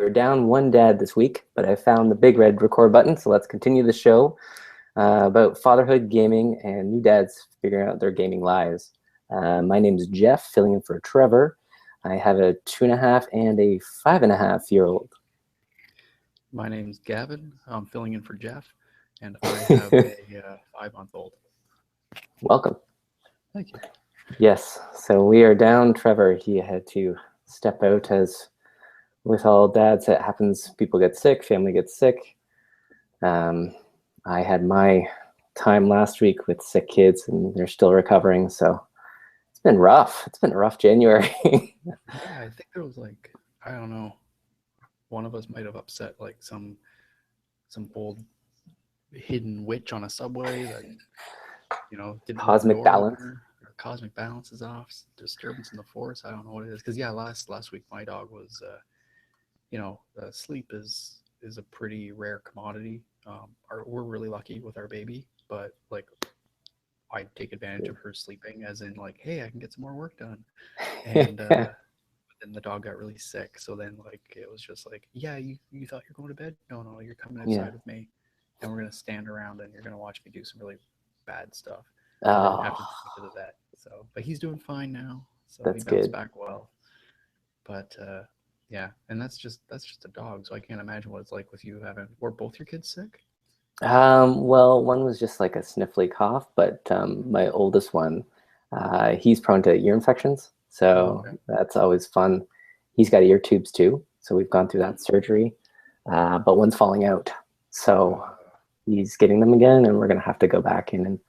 We're down one dad this week, but I found the big red record button, so let's continue the show about fatherhood, gaming, and new dads figuring out their gaming lives. My name is Jeff, filling in for Trevor. I have a 2.5 and a 5.5-year-old. My name's Gavin. I'm filling in for Jeff, and I have a 5-month-old. Welcome. Thank you. Yes, so we are down Trevor. He had to step out, as with all dads, it happens. People get sick, family gets sick. I had my time last week with sick kids, and they're still recovering, so it's been rough. It's been a rough January. Yeah, I think there was I don't know, one of us might have upset some old hidden witch on a subway that didn't leave the Cosmic door balance. open, or cosmic balance is off, disturbance in the force. I don't know what it is, because last week my dog was sleep is a pretty rare commodity. We're really lucky with our baby, but I take advantage of her sleeping, as in hey, I can get some more work done. And then the dog got really sick, so then it was just yeah, you thought you're going to bed? No, you're coming outside with me, and we're gonna stand around and you're gonna watch me do some really bad stuff, and then have to take me to the vet. So, but he's doing fine now, so That's he bounced good. back well. But yeah, and that's just a dog, so I can't imagine what it's like with you having. Were both your kids sick? Well, one was just like a sniffly cough, but my oldest one, he's prone to ear infections, so that's always fun. He's got ear tubes too, so we've gone through that surgery, but one's falling out, so he's getting them again, and we're gonna have to go back in and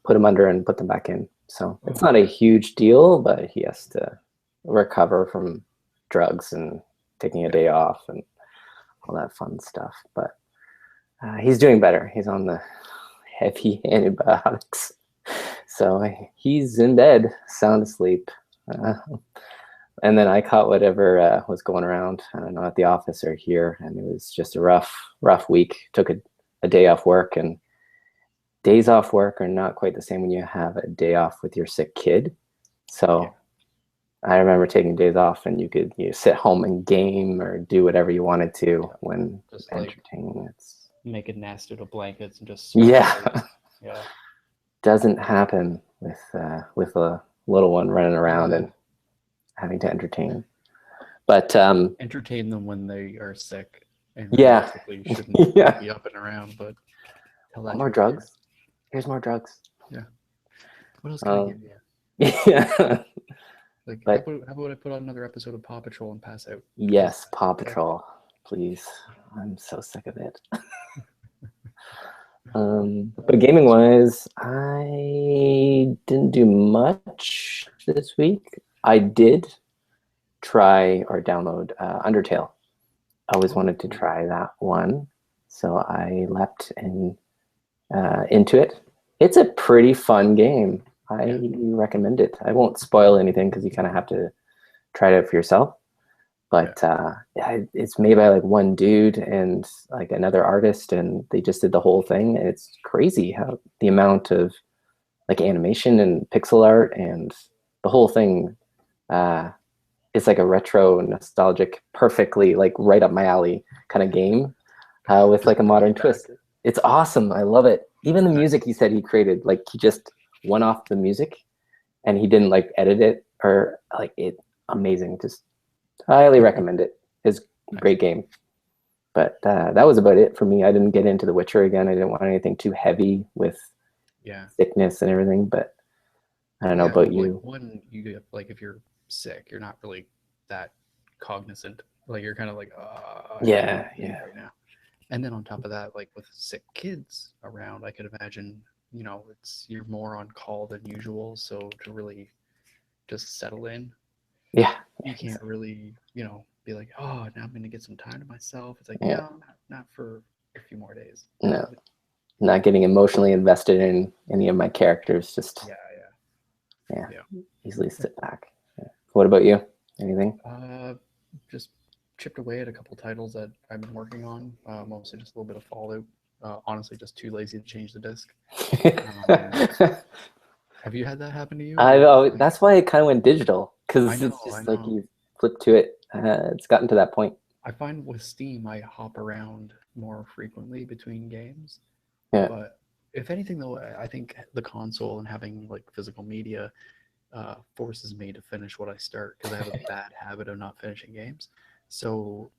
put them under and put them back in. So it's not a huge deal, but he has to recover from drugs and taking a day off and all that fun stuff. But he's doing better. He's on the heavy antibiotics, so he's in bed, sound asleep. And then I caught whatever was going around, I don't know, at the office or here, and it was just a rough week. Took a day off work, and days off work are not quite the same when you have a day off with your sick kid. So I remember taking days off, and you could sit home and game or do whatever you wanted to when just entertaining. It's make a nest out of blankets and just yeah. Doesn't happen with a little one running around and having to entertain. But entertain them when they are sick, and realistically shouldn't be up and around. But tell that more drugs. Here's more drugs. Yeah. What else can I give you? Yeah. How about I put on another episode of Paw Patrol and pass out? Yes, Paw Patrol, please. I'm so sick of it. But gaming wise, I didn't do much this week. I did try or download Undertale. I always wanted to try that one, so I leapt into it. It's a pretty fun game. I recommend it. I won't spoil anything because you kind of have to try it out for yourself. But it's made by one dude and another artist, and they just did the whole thing. And it's crazy how the amount of animation and pixel art and the whole thing. It's like a retro, nostalgic, perfectly right up my alley kind of game with a modern twist. It's awesome. I love it. Even the music he said he created, he just went off the music, and he didn't edit it or it. Amazing. Just highly recommend it. It's a great game. But that was about it for me. I didn't get into The Witcher again. I didn't want anything too heavy with sickness and everything. But I don't know about you. You get if you're sick, you're not really that cognizant. You're kind of right now. And then on top of that, with sick kids around, I could imagine you're more on call than usual. So to really just settle in, you can't really be oh, now I'm gonna get some time to myself. It's not for a few more days. No, not getting emotionally invested in any of my characters. Just easily sit back. What about you? Anything? Just chipped away at a couple titles that I've been working on. Mostly just a little bit of Fallout. Honestly, just too lazy to change the disc. Have you had that happen to you? That's why it kind of went digital, because it's just you flip to it. It's gotten to that point. I find with Steam, I hop around more frequently between games. Yeah. But if anything, though, I think the console and having like physical media forces me to finish what I start because I have a bad habit of not finishing games. So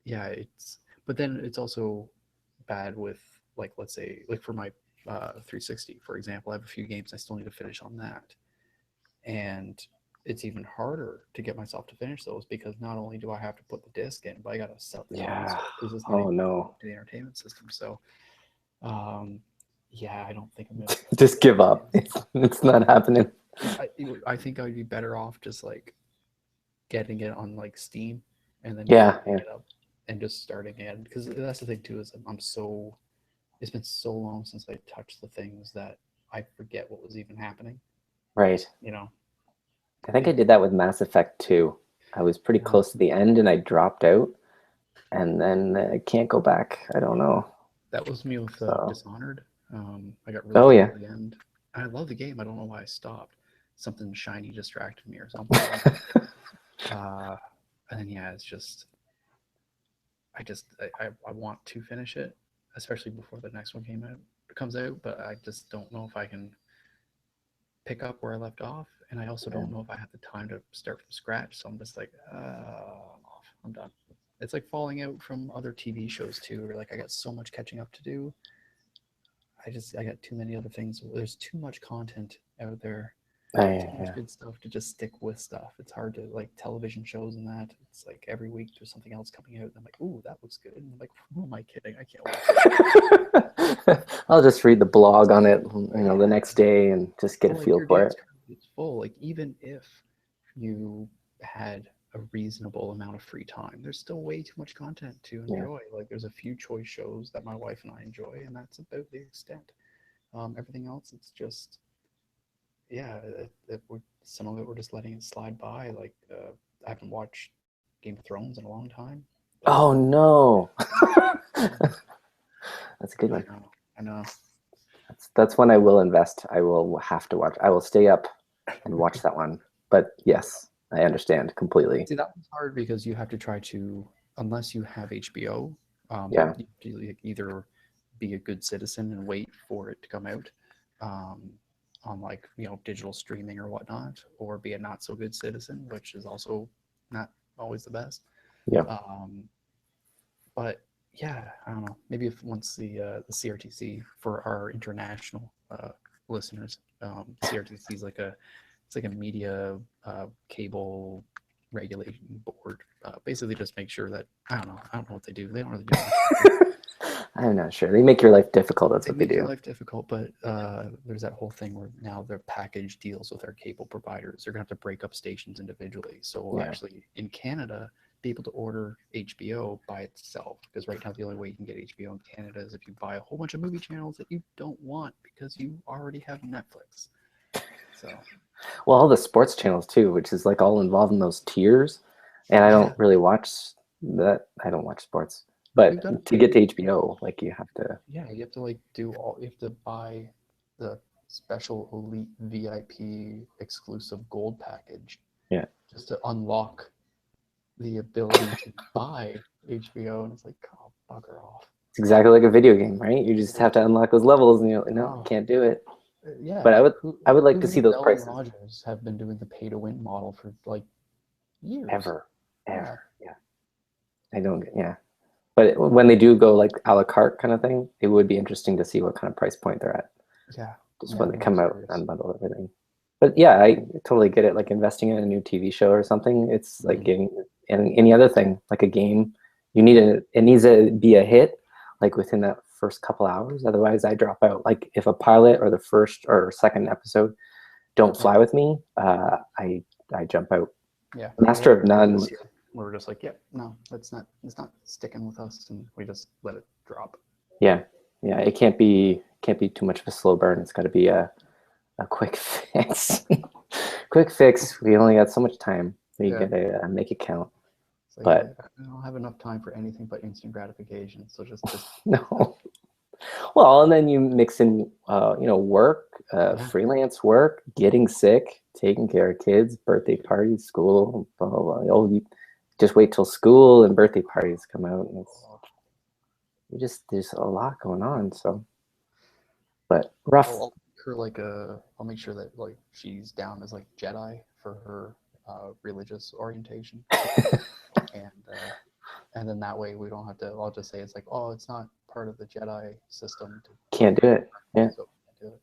yeah, it's but then it's also bad with like let's say like for my 360 for example, I have a few games I still need to finish on that, and it's even harder to get myself to finish those because not only do I have to put the disc in, but I got to set the Yeah. console because it's not Oh even no. to the entertainment system. So um, yeah, I don't think I'm gonna Just get give a up. chance. It's not happening. I, I think I'd be better off just like getting it on like Steam and then Yeah, opening yeah, it up and just starting it because that's the thing too is I'm so it's been so long since I touched the things that I forget what was even happening. right. You know, I think I it, did that with Mass Effect 2. I was pretty yeah, close to the end and I dropped out, and then I can't go back. I don't know. that was me with So, Dishonored. I got really oh close yeah. to the end. I love the game. I don't know why I stopped. Something shiny distracted me or something. uh, and then yeah, it's just I want to finish it, especially before the next one comes out. But I just don't know if I can pick up where I left off, and I also Yeah. don't know if I have the time to start from scratch. So I'm just like, I'm off. I'm done. It's like falling out from other TV shows too, where like I got so much catching up to do. I got too many other things. There's too much content out there, too much Yeah. good stuff to just stick with stuff. It's hard to like television shows and that. It's like every week there's something else coming out, and I'm like, ooh, that looks good. And I'm like, who am I kidding? I can't watch that. I'll just read the blog on it, the Yeah, next day and just get a or like feel your for games it. card is full. Like even if you had a reasonable amount of free time, there's still way too much content to Yeah. enjoy. Like there's a few choice shows that my wife and I enjoy, and that's about the extent. Everything else, it's just yeah, some of it we're just letting it slide by. Like I haven't watched Game of Thrones in a long time, but Oh no. yeah, That's a good I one. know, I know. That's one I will invest. I will have to watch. I will stay up and watch that one. But yes, I understand completely. See, that one's hard because you have to try to, unless you have HBO, Yeah. you have to either be a good citizen and wait for it to come out um, on like digital streaming or whatnot, or be a not so good citizen, which is also not always the best. Yeah. Um, but yeah, I don't know. Maybe if once the CRTC for our international listeners, CRTC is like a it's like a media cable regulation board. Basically, just make sure that I don't know what they do. They don't really do much. I'm not sure. They make your life difficult. That's They what they make your do. life difficult, but there's that whole thing where now their package deals with our cable providers. They're gonna have to break up stations individually. So we'll Yeah. actually in Canada be able to order HBO by itself because right now the only way you can get HBO in Canada is if you buy a whole bunch of movie channels that you don't want because you already have Netflix. So Well, all the sports channels too, which is like all involved in those tiers. And I yeah, don't really watch that. I don't watch sports. we've done But it to get to too. HBO, like you have to. Yeah, you have to like you have to buy the special elite VIP exclusive gold package Yeah. just to unlock the ability to buy HBO, and it's like, oh, bugger off. It's exactly like a video game, right? You just It have to is. unlock those levels, and you're like, no, Oh, can't do it. yeah. But I would like Who to see knew those Bell and prices Rogers have been doing the pay to win model for like years? ever, Yeah, ever. Yeah, I don't. Yeah, but when they do go like a la carte kind of thing, it would be interesting to see what kind of price point they're at. yeah, Just yeah. when they I'm come out curious. and unbundle everything. But yeah, I totally get it. Like investing in a new TV show or something, it's like Mhm. getting any other thing, like a game. You need Yeah, it needs to be a hit like within that first couple hours. Otherwise, I drop out. Like if a pilot or the first or second episode don't yeah, fly with me, I jump out. yeah. We had Master of that with None. this year. We were just like, yeah, no, it's not sticking with us, and we just let it drop. Yeah, yeah. It can't be too much of a slow burn. It's got to be a quick fix. Quick fix. We only got so much time. We Yeah, gotta make it count. it's like But I don't have enough time for anything but instant gratification. So just no. Well, and then you mix in, work, yeah, freelance work, getting sick, taking care of kids, birthday parties, school, blah blah blah. Oh, just wait till school and birthday parties come out, and there's a lot going on. So, but rough. I'll make her like I'll make sure that like she's down as like Jedi for her religious orientation, and and then that way we don't have to. I'll just say it's like, oh, it's not part of the Jedi system to Can't do it. Yeah. so do it.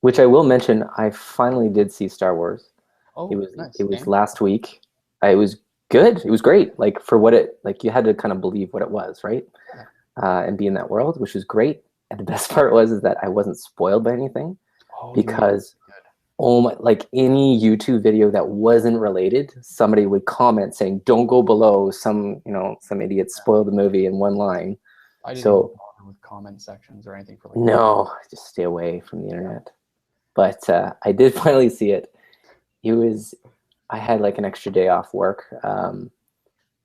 Which I will mention, I finally did see Star Wars. It Oh, was nice. it was And last week. It was good. It was great. Like for what it like, you had to kind of believe what it was, right? yeah. And be in that world, which was great. And the best part was is that I wasn't spoiled by anything Oh, you made it because good. oh my, like any YouTube video that wasn't related, somebody would comment saying, "Don't go below." Some idiot Yeah. spoiled the movie in one line. I didn't even So bother with comment sections or anything for like the no, just stay away from the yeah. internet. But I did finally see it. It was I had like an extra day off work.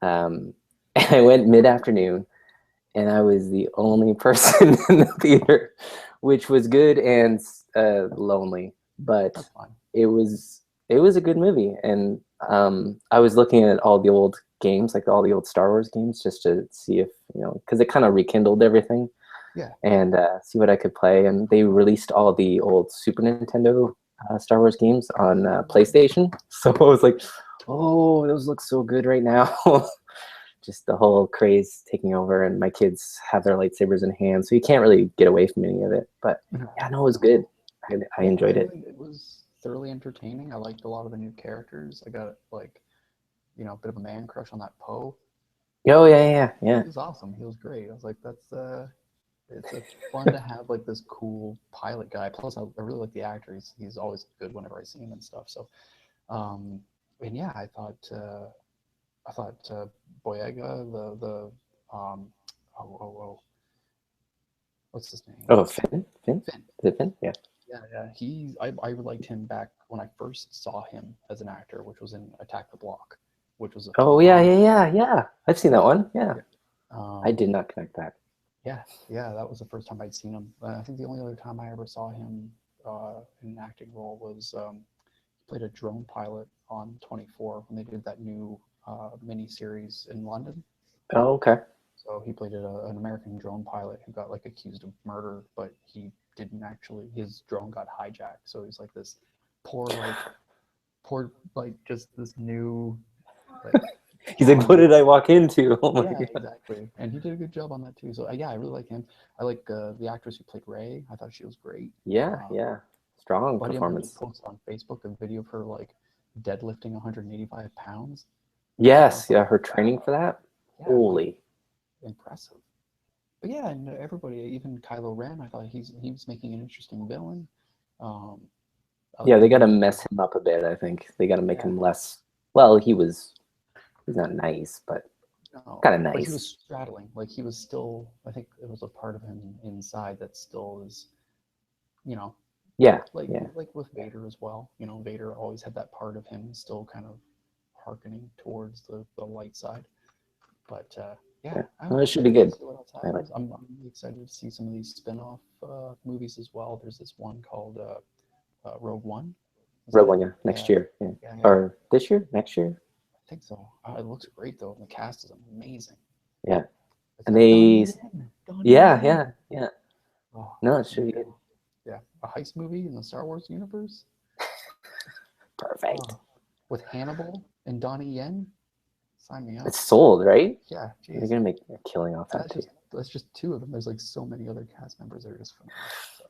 And I went mid-afternoon, and I was the only person in the theater, which was good and lonely. But That's fine. it was a good movie, and I was looking at all the old games, like all the old Star Wars games, just to see if because it kind of rekindled everything, Yeah. and see what I could play. And they released all the old Super Nintendo Star Wars games on PlayStation, so I was like, oh, those look so good right now. Just the whole craze taking over, and my kids have their lightsabers in hand, so you can't really get away from any of it. But yeah, no, it was good. I Yeah, enjoyed it. it was thoroughly entertaining. I liked a lot of the new characters. I got like, a bit of a man crush on that Poe. Oh yeah, yeah, yeah. He was awesome. He was great. I was like, it's fun to have like this cool pilot guy. Plus, I really like the actor. He's always good whenever I see him and stuff. So, um, and yeah, I thought Boyega, um, what's his name? Oh, Finn, Finn, Finn. is it Finn? Yeah. Yeah. I liked him back when I first saw him as an actor, which was in Attack the Block, which was a Oh yeah, yeah, phenomenal. yeah, yeah. I've seen that one. Yeah, Yeah. I Um, did not connect that. yeah, that was the first time I'd seen him. I think the only other time I ever saw him in an acting role was he played a drone pilot on 24 when they did that new mini series in London. Oh, okay. So he played an American drone pilot who got like accused of murder, but he didn't actually. His drone got hijacked, so he's like this poor, like just this new, like He's like, what on. did I walk into? Oh my Yeah, god. exactly. And he did a good job on that too. So yeah, I really like him. I like the actress who played Ray. I thought she was great. Yeah, Uh, yeah. Strong buddy of mine performance. posted on Facebook a video of her like deadlifting 185 pounds. I was Yes, like, yeah. Her wow, training for that. yeah, like Holy. impressive. But yeah, and everybody, even Kylo Ren, I thought he was making an interesting villain. Um, I like Yeah, the they got to new, mess him up a bit. I think they got to make yeah, him less. Well, he's not nice, but no, kind of but he nice. was straddling. Like he was still, I think it was a part of him inside that still is, you know, Yeah, like yeah, like with Vader as well. Vader always had that part of him still kind of hearkening towards the light side. But yeah, yeah. I'm Well, it should be excited to good. see what else I like. happens. I'm really excited to see some of these spin-off movies as well. There's this one called Rogue One. Is Rogue that One, yeah, next uh, year, yeah, yeah, or this year, next year, I think so. It looks great though. The cast is amazing. yeah. It's And got they, Donnie Yen. Donnie yeah, Yen. yeah, yeah. Oh, No, it should be man. good. Yeah, a heist movie in the Star Wars universe. Perfect. Oh, with Hannibal and Donnie Yen. Sign me up. It's sold, right? Yeah, They're jeez. gonna make a killing off And that too. that's just two of them. There's like so many other cast members that are just phenomenal. So,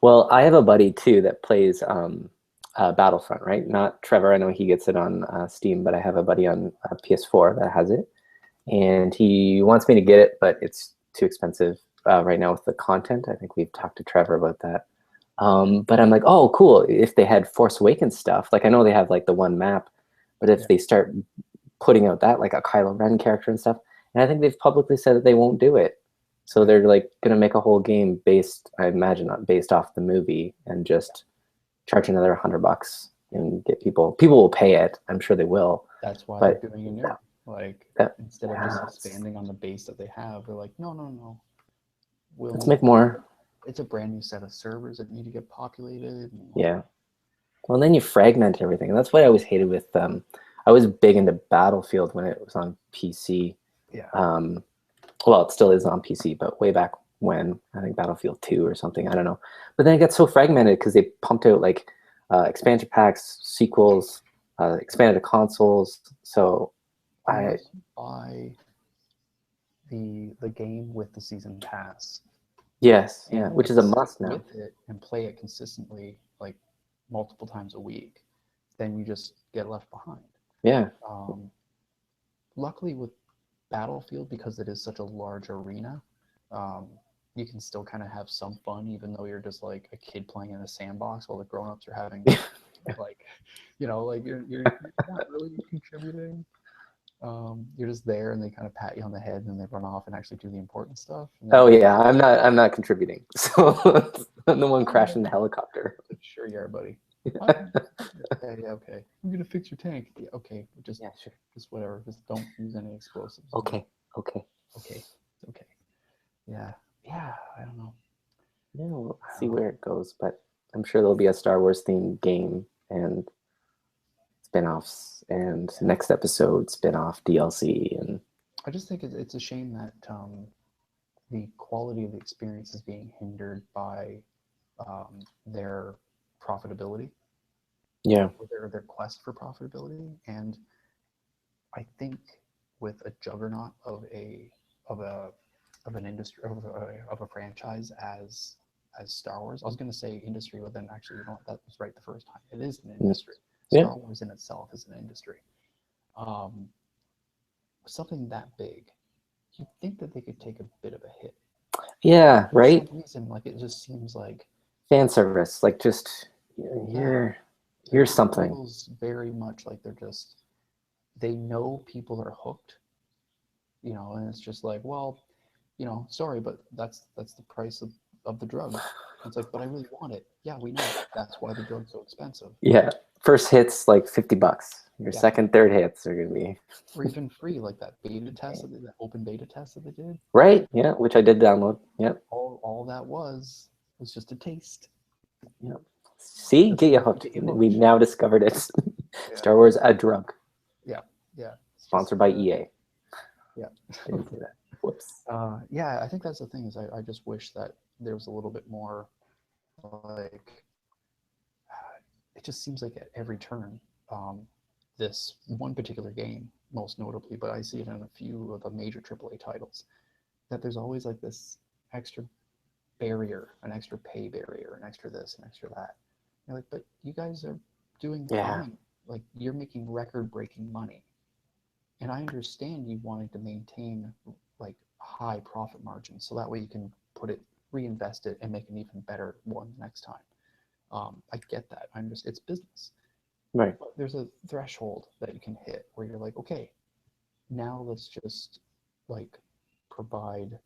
Well, I have a buddy too that plays Battlefront, right? Not Trevor. I know he gets it on Steam, but I have a buddy on PS4 that has it, and he wants me to get it, but it's too expensive right now with the content. I think we've talked to Trevor about that. But I'm like, oh, cool. If they had Force Awakens stuff, like I know they have like the one map, but if yeah, they start putting out that like a Kylo Ren character and stuff, and I think they've publicly said that they won't do it. So right. they're like gonna make a whole game based, I imagine, not based off the movie, and just charge another $100 and get people. People will pay it. I'm sure they will. That's why they're But doing a new. that, Like that instead of just yeah, expanding on the base that they have, they're like, no, no, no. let's We'll. make more. It's a brand new set of servers that need to get populated. And like, Yeah. Well, then you fragment everything. And that's what I always hated with I was big into Battlefield when it was on PC. Yeah. Well, it still is on PC, but way back when, I think Battlefield 2 or something, I don't know. But then it got so fragmented because they pumped out like expansion packs, sequels, expanded the consoles. So I, Unless you buy the game with the season pass yes, yeah, and which is a stick must now. with it and play it consistently, like multiple times a week, then you just get left behind. Yeah, Um, Luckily, with Battlefield, because it is such a large arena, um, you can still kind of have some fun, even though you're just like a kid playing in a sandbox while the grown-ups are having, like, like you're not really contributing. You're just there, and they kind of pat you on the head, and then they run off and actually do the important stuff. And then oh yeah, I'm not contributing. So I'm the one crashing the helicopter. sure you are, buddy. Okay. I'm gonna fix your tank. Yeah, okay, Yeah, sure. just whatever. Just don't use any explosives. Okay, okay. Okay, it's okay. Yeah, yeah. I don't know. Yeah, we'll I see don't know. where it goes, but I'm sure there'll be a Star Wars themed game and spin-offs and Yeah. next episode spin-off DLC and I just think it's a shame that the quality of the experience is being hindered by their profitability, yeah. or their quest for profitability. And I think with a juggernaut of a of an industry of a franchise as Star Wars, I was going to say industry, but then actually, you know what, that was right the first time. It is an industry. Yeah. Star Wars in itself is an industry. Um, Something that big, you'd think that they could take a bit of a hit. Yeah, For some right? reason, like it just seems like Fan service, like just yeah, here's it something. feels very much like they know people are hooked, and it's just like, well, sorry, but that's the price of the drug. It's like, but I really want it. Yeah, we know. That's why the drug's so expensive. Yeah. First hit's like $50. Your Yeah. second, third hits are gonna be Or even free, like that beta test that open beta test that they did. right. Yeah, which I did download. Yep. All that was just a taste. Yep. See, Just get you enough to hooked. get you We hooked. now discovered it. Yeah. Star Wars a drug. Yeah. Yeah. It's Sponsored just, by EA. yeah. Didn't say that. Whoops. Yeah, I think that's the thing is I just wish that there was a little bit more like it just seems like at every turn, um, this one particular game, most notably, but I see it in a few of the major AAA titles, that there's always like this extra barrier, an extra pay barrier, an extra this, an extra that. You're like, but you guys are doing Yeah. fine. Like you're making record-breaking money, and I understand you wanting to maintain like high profit margins, so that way you can reinvest it, and make an even better one next time. I get that. I'm just it's business. Right. But there's a threshold that you can hit where you're like, okay, now let's just like provide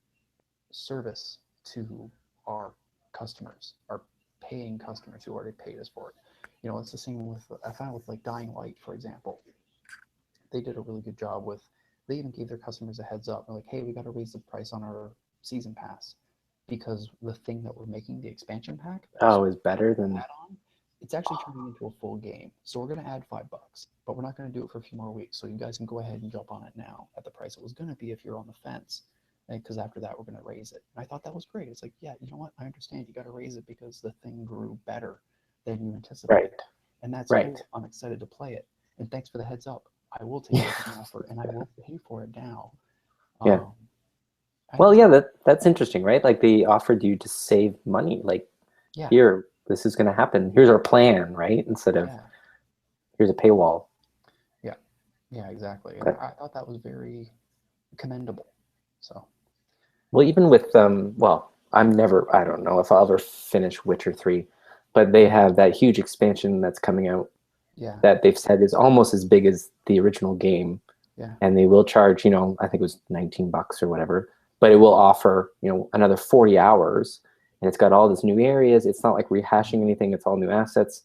service to our customers, our paying customers who already paid us for it. It's the same with I found with like Dying Light, for example. They did a really good job with. They even gave their customers a heads up. They're like, hey, we got to raise the price on our season pass because the thing that we're making, the expansion pack, Oh, is better than add-on, it's actually turning into a full game. So we're going to add $5, but we're not going to do it for a few more weeks. So you guys can go ahead and jump on it now at the price it was going to be if you're on the fence. Because after that, we're going to raise it. And I thought that was great. It's like, yeah, you know what? I understand you got to raise it because the thing grew better than you anticipated. right. And that's Right. cool. I'm excited to play it. And thanks for the heads up. I will take it as an offer, and I will pay for it now. Yeah. I Well, just, yeah, that's interesting, right? Like they offered you to save money. Like yeah, here, this is gonna happen. Here's our plan, right? Instead of yeah, here's a paywall. yeah, yeah, exactly. And But I thought that was very commendable. So, well, even with well, I don't know if I'll ever finish Witcher 3, but they have that huge expansion that's coming out yeah, that they've said is almost as big as the original game. yeah, And they will charge, I think it was $19 or whatever, but it will offer, another 40 hours and it's got all these new areas. It's not like rehashing anything. It's all new assets.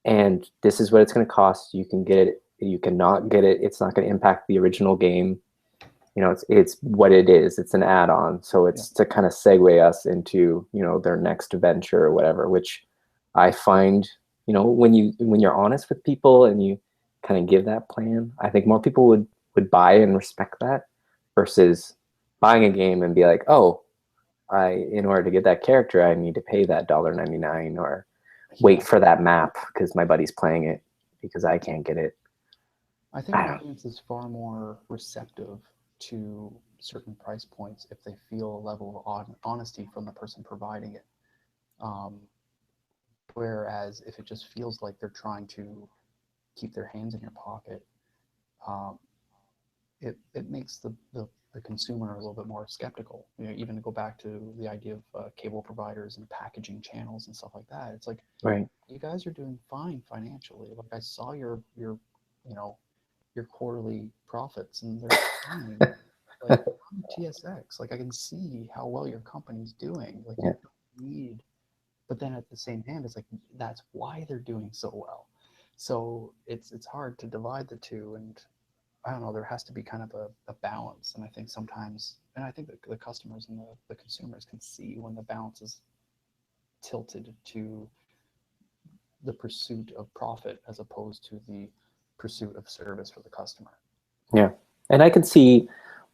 And this is what it's going to cost. You can get it. You cannot get it. It's not going to impact the original game. It's what it is. It's an add-on. So it's to kind of segue us into, their next venture or whatever, which I find, when you're honest with people and you kind of give that plan. I think more people would buy and respect that versus buying a game and be like, oh, in order to get that character, I need to pay that $1.99 or wait Yeah. for that map because my buddy's playing it because I can't get it. I think I an don't. audience is far more receptive to certain price points if they feel a level of honesty from the person providing it. Um, Whereas if it just feels like they're trying to keep their hands in your pocket, um, it makes the consumer a little bit more skeptical. You know, even to go back to the idea of cable providers and packaging channels and stuff like that. It's like Right. you guys are doing fine financially. Like I saw your you know your quarterly profits and they're fine. Like I'm TSX. Like I can see how well your company's doing. Like you Yeah. don't need, but then at the same hand, it's like that's why they're doing so well. So it's hard to divide the two, and I don't know. There has to be kind of a balance, and I think sometimes, and I think that the customers and the consumers can see when the balance is tilted to the pursuit of profit as opposed to the pursuit of service for the customer. Yeah. And I could see,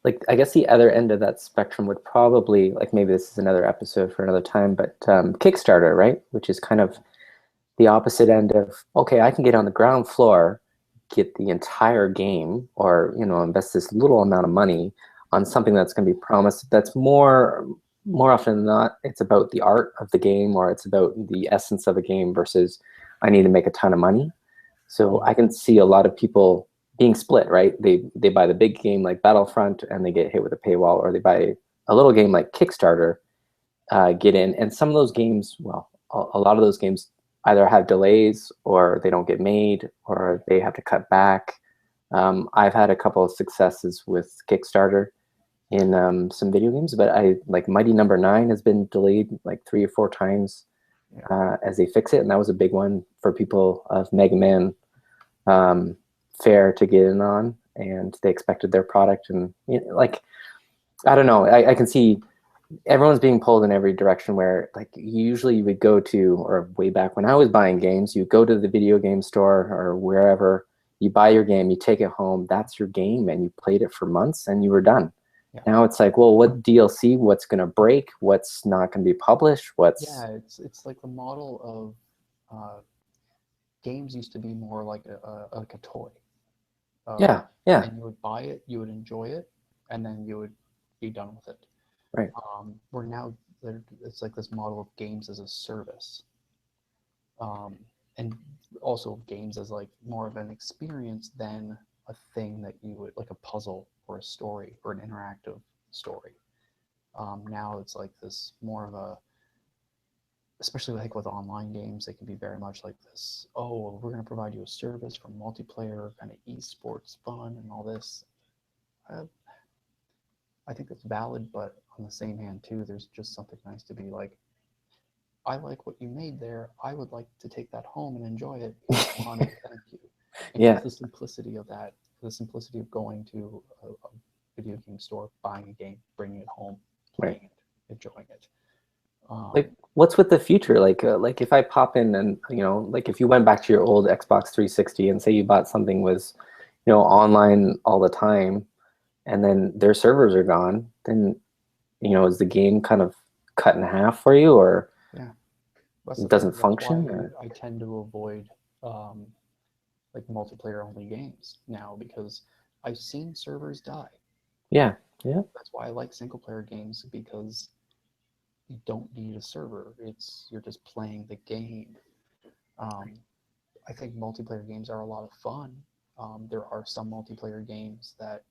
like, I guess the other end of that spectrum would probably, like, maybe this is another episode for another time, but Kickstarter, right? Which is kind of the opposite end of, okay, I can get on the ground floor, get the entire game, or, invest this little amount of money on something that's going to be promised. That's more often than not, it's about the art of the game or it's about the essence of a game versus I need to make a ton of money. So I Mm-hmm. can see a lot of people being split, right? They buy the big game like Battlefront and they get hit with a paywall, or they buy a little game like Kickstarter, get in. And some of those games, well, a lot of those games either have delays or they don't get made or they have to cut back. I've had a couple of successes with Kickstarter in some video games, but I like Mighty Number Nine has been delayed like 3 or 4 times Yeah. as they fix it, and that was a big one for people of Mega Man um, fair to get in on, and they expected their product, and like I don't know, I can see everyone's being pulled in every direction. Where like usually you would go to, or way back when I was buying games, you go to the video game store or wherever, you buy your game, you take it home, that's your game, and you played it for months and you were done. Yeah. Now it's like, well, what DLC? What's going to break? What's not going to be published? What's Yeah, it's like the model of games used to be more like a toy. Yeah, yeah, And you would buy it, you would enjoy it, and then you would be done with it. right, We're now it's like this model of games as a service, um, and also games as like more of an experience than a thing that you would like a puzzle or a story or an interactive story. Now it's like this more of a, especially like with online games, they can be very much like this. Oh, well, we're going to provide you a service for multiplayer kind of esports fun and all this. Uh, I think that's valid, but on the same hand too, there's just something nice to be like, I like what you made there. I would like to take that home and enjoy it. Here's money, thank you. And yeah, just the simplicity of that, the simplicity of going to a video game store, buying a game, bringing it home, right. playing it, enjoying it. Like, Um, what's with the future? Like if I pop in and like if you went back to your old Xbox 360 and say you bought something was, online all the time, and then their servers are gone, then is the game kind of cut in half for you, or yeah, that's it the thing. doesn't That's why function? Or I tend to avoid um, like multiplayer only games now because I've seen servers die. yeah, yeah, That's why I like single player games because you don't need a server. It's you're just playing the game. Um, I think multiplayer games are a lot of fun. There are some multiplayer games that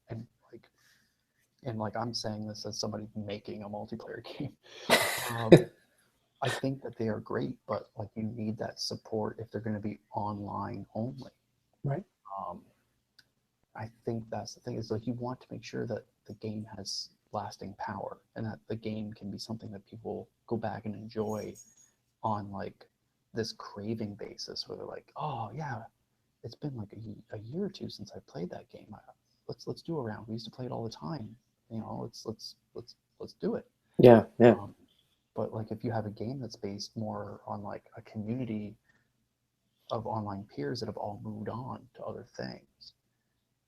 and like I'm saying this as somebody making a multiplayer game. Um, I think that they are great, but like you need that support if they're going to be online only. right, Um, I think that's the thing is like you want to make sure that the game has lasting power and that the game can be something that people go back and enjoy on like this craving basis where they're like, oh yeah, it's been like a year or two since I played that game. Let's do a round. We used to play it all the time. Let's do it. yeah, yeah, But like if you have a game that's based more on like a community of online peers that have all moved on to other things,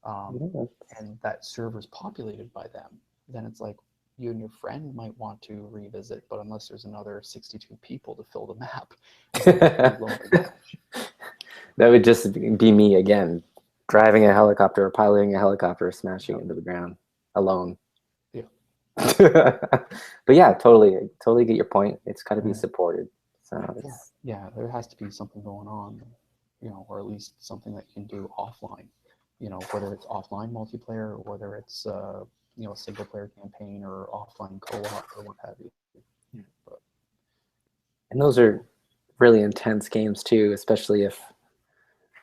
Yeah. and that server's populated by them, then it's like you and your friend might want to revisit, but unless there's another 62 people to fill the map, it's a pretty lonely match. That would just be me again, driving a helicopter or piloting a helicopter, smashing Yep. into the ground alone. Yeah. But yeah, totally get your point. It's got to be Yeah. supported. So Yeah, it's yeah, there has to be something going on, or at least something that you can do offline. Whether it's offline multiplayer, or whether it's a single player campaign or offline co-op or what have you. But and those are really intense games too, especially if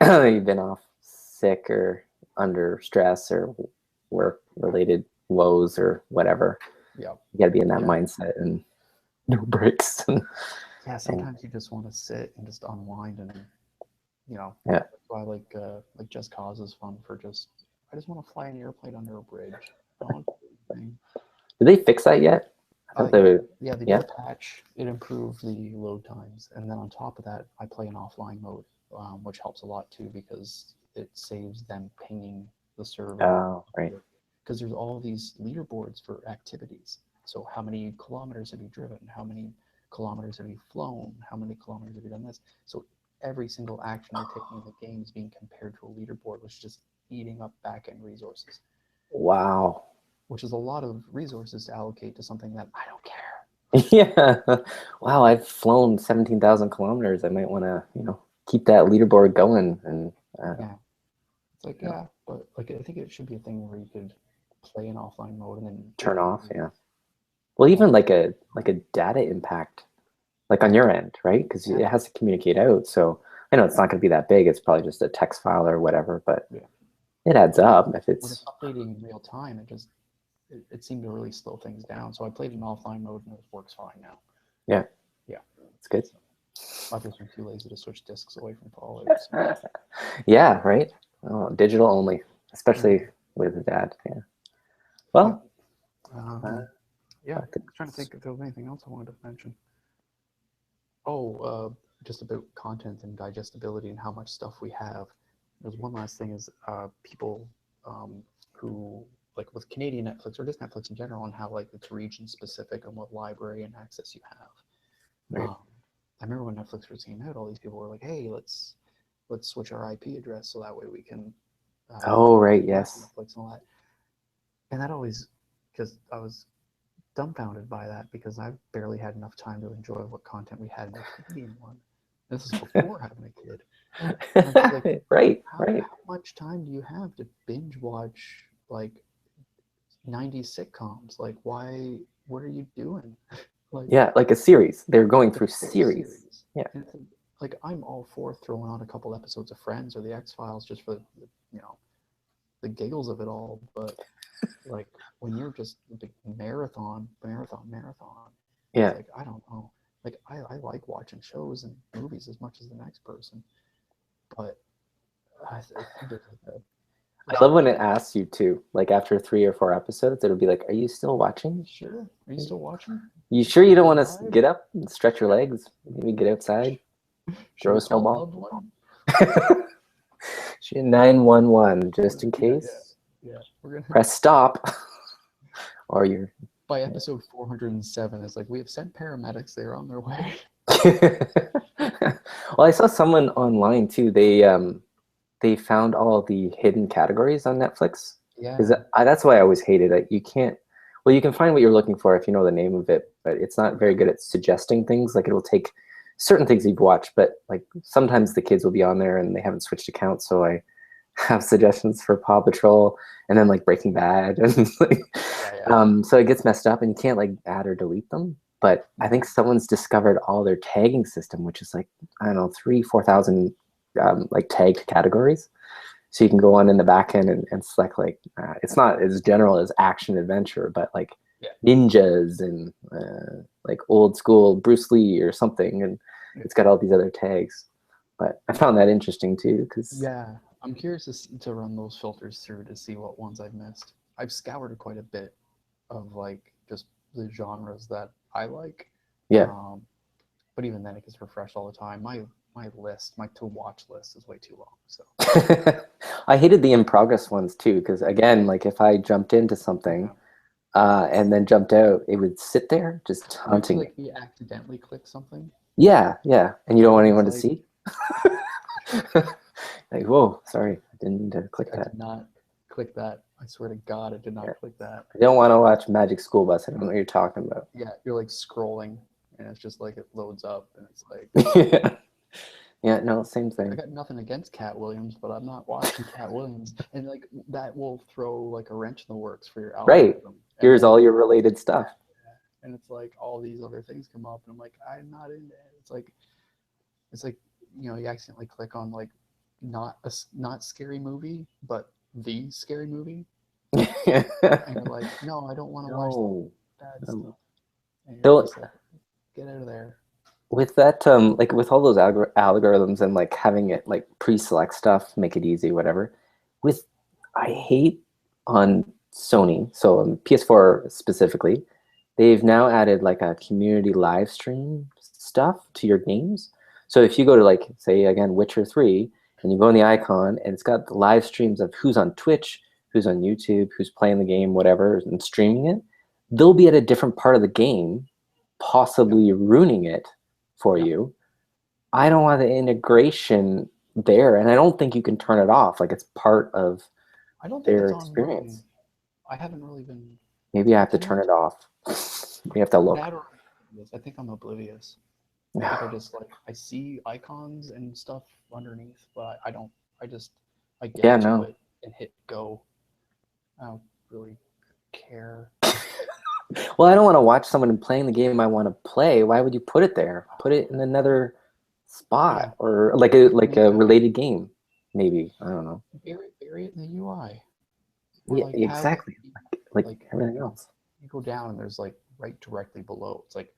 you've been off sick or under stress or work related woes or whatever. yeah, You got to be in that yeah, mindset and no breaks. yeah. And Sometimes you just want to sit and just unwind, and yeah. that's why like Just Cause is fun for just. I just want to fly an airplane under a bridge. I don't want to do anything. Did they fix that yet? I thought they Yeah, would. yeah, they did Yeah. a patch. It improved the load times, and then on top of that, I play in offline mode, which helps a lot too because it saves them pinging the server. Oh, right. Because there's all these leaderboards for activities. So how many kilometers have you driven? How many kilometers have you flown? How many kilometers have you done this? So every single action you're taking in the game is being compared to a leaderboard, which is just eating up back-end resources, Wow. which is a lot of resources to allocate to something that I don't care. Yeah. Wow, I've flown 17,000 kilometers. I might want to, keep that leaderboard going and Yeah, it's like, yeah, but like I think it should be a thing where you could play in offline mode and then turn off. Yeah. Well, even like a data impact, like on your end, right? Because it has to communicate out. So I know it's not going to be that big. It's probably just a text file or whatever, but yeah. it adds up if When it's it's updating in real time, it seemed to really slow things down. So I played in offline mode and it works fine now. yeah, Yeah, it's good. I've just been too lazy to switch discs away from Fallout. So. Yeah, right. Oh, digital only, especially Mhm. with the dad. Yeah. Yeah. Well, Yeah. I I'm think trying to think if there was anything else I wanted to mention. Oh, just about content and digestibility and how much stuff we have. There's one last thing is people who like with Canadian Netflix or just Netflix in general and how like it's region specific on what library and access you have. right. I remember when Netflix first came out, all these people were like, "Hey, let's switch our IP address so that way we can Oh, right. watch Yes. Netflix and all that." And that always, because I was dumbfounded by that because I've barely had enough time to enjoy what content we had in the Canadian one. This is before having a kid. And it's like, Right. how Right. how much time do you have to binge watch like 90s sitcoms? Like, why? What are you doing? Like Yeah, like a series. They're going like a through full series. series. Yeah. And like I'm all for throwing on a couple episodes of Friends or the X Files just for the giggles of it all, but like when you're just like marathon, it's Yeah. like I don't know. Like I like watching shows and movies as much as the next person, but I think there's like a I love when it asks you to, like after 3 or 4 episodes, it'll be like, "Are you still watching? sure. Are you still watching? You sure you Is don't it want to live? get up and stretch your legs? Maybe get outside, Should throw we a call a snowball." loved one? 911 just in Yeah, yeah, case. yeah. We're gonna Press stop, or you're. by episode 407. It's like we have sent paramedics. They're on their way. Well, I saw someone online too. They found all the hidden categories on Netflix because Yeah, that's why I always hated it. You can't. Well, you can find what you're looking for if you know the name of it, but it's not very good at suggesting things. Like it'll take certain things you've watched, but like sometimes the kids will be on there and they haven't switched accounts, so I have suggestions for Paw Patrol and then like Breaking Bad, and like, yeah, yeah. so it gets messed up and you can't like add or delete them. But I think someone's discovered all their tagging system, which is like I don't know 3,000-4,000 like tagged categories. So you can go on in the back end and select like it's not as general as action adventure, but like Yeah. ninjas and like old school Bruce Lee or something, and it's got all these other tags. But I found that interesting too because Yeah, I'm curious to run those filters through to see what ones I've missed. I've scoured quite a bit of like just the genres that I like, yeah, um, but even then it gets refreshed all the time. My my list, my to watch list is way too long. So I hated the in progress ones too, because again, like if I jumped into something and then jumped out, it would sit there just maybe haunting me. like you accidentally click something, Yeah, yeah, and you don't want and it's anyone to like see. Like, whoa, sorry, I didn't mean to click I that. did not click that. I swear to God, I did Yeah. not click that. I don't want to watch Magic School Bus. I don't know what you're talking about. Yeah, you're like scrolling, and it's just like it loads up, and it's like Yeah, yeah, no, same I thing. got nothing against Cat Williams, but I'm not watching Cat Williams, and like that will throw like a wrench in the works for your Right. algorithm, and Here's all then your related stuff. and it's like all these other things come up, and I'm like, I'm not in it. It's like you accidentally click on like not scary movie, but the scary movie, and you're like, no, I don't want to watch No. bad Um, stuff, and you're so just like, get out of there. with that, like with all those algorithms and like having it like pre-select stuff, make it easy, whatever. With I hate on Sony, so on PS4 specifically, they've now added like a community live stream stuff to your games. So if you go to like say again Witcher 3 and you go in the icon and it's got the live streams of who's on Twitch, who's on YouTube, who's playing the game, whatever, and streaming it, they'll be at a different part of the game, possibly ruining it for Yeah. you. I don't want the integration there, and I don't think you can turn it off. Like it's part of I don't think their it's on my. experience. I haven't really been. Maybe I have to Did I? turn it off. We have to look. That or I think I'm oblivious. I think I just like I see icons and stuff underneath, but I don't. I just I Yeah, get to no. it and hit go. I don't really care. Well, I don't want to watch someone playing the game I want to play. Why would you put it there? Put it in another Yeah, spot or like a maybe related game. Maybe. I don't know. bury it in the UI, or Yeah, like have exactly. Like like everything else. you go down and there's like right directly below. It's like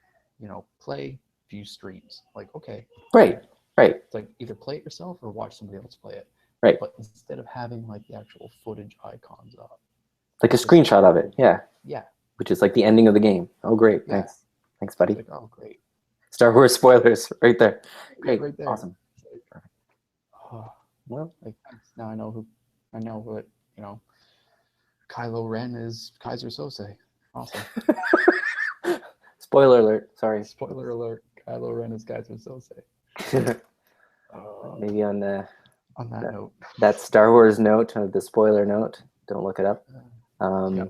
play view streams. Like okay, Right. Right. it's like either play it yourself or watch somebody else play it. Right. But instead of having like the actual footage icons up, Like a it's just screenshot of it. Yeah. yeah, Which is like the ending of the game. Oh, great. yeah. Thanks. Thanks, buddy. It's like oh great, Star Wars spoilers right there. yeah, Great. right there. Awesome. It's like, oh, Well, like now I know what Kylo Ren is Kaiser Sose. Awesome. spoiler alert. Sorry. Spoiler alert: Kylo Ren is Kaiser Sose. Maybe on On that note, that Star Wars note, the spoiler note, don't look it up. yeah.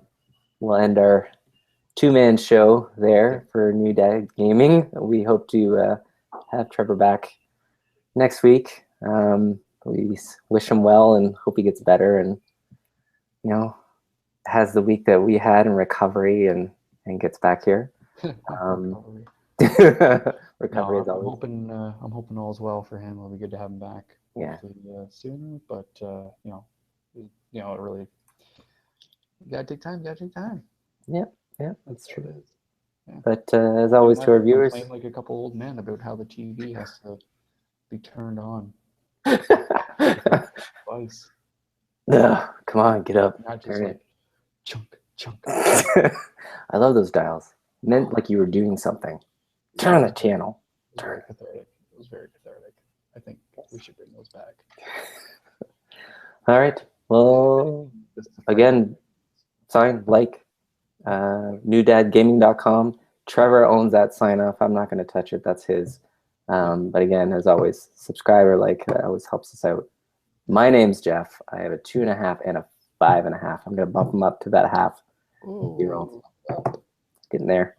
We'll end our two-man show there for New Dad Gaming. We hope to have Trevor back next week. We wish him well and hope he gets better and, has the week that we had in recovery and gets back here. Recovery. Recovery No, is always. I'm hoping all's well for him. It'll be good to have him back. Yeah. Hopefully sooner, but it really you gotta take time. You gotta take time. Yeah, that's true. Yeah. But as always, to our viewers, complain like a couple old men about how the TV has to be turned on twice, ugh, come on, get up. not just Turn like chunk. it. I love those dials. Meant like you were doing something. Turn on the channel. It was very cathartic. It was very cathartic. I think we should bring those back. All right. Well, again, sign, like, newdadgaming.com. Trevor owns that sign off. I'm not going to touch it. That's his. But again, as always, subscribe or like. That always helps us out. My name's Jeff. I have a 2.5 and a 5.5. I'm going to bump them up to that half. Ooh. Getting there.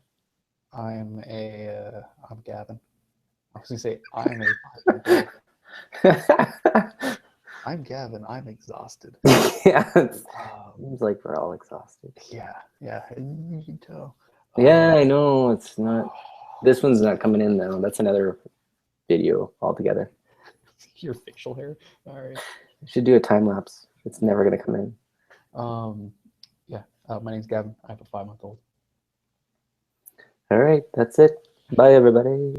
I'm Gavin. I was gonna say I'm a. I'm Gavin. I'm exhausted. Yeah, it seems like we're all exhausted. Yeah, you can tell. Yeah, I know. It's not. This one's not coming in though. That's another video altogether. Your facial hair. All right. I should do a time lapse. It's never gonna come in. My name's Gavin. I have a 5-month-old. All right, that's it. Bye, everybody.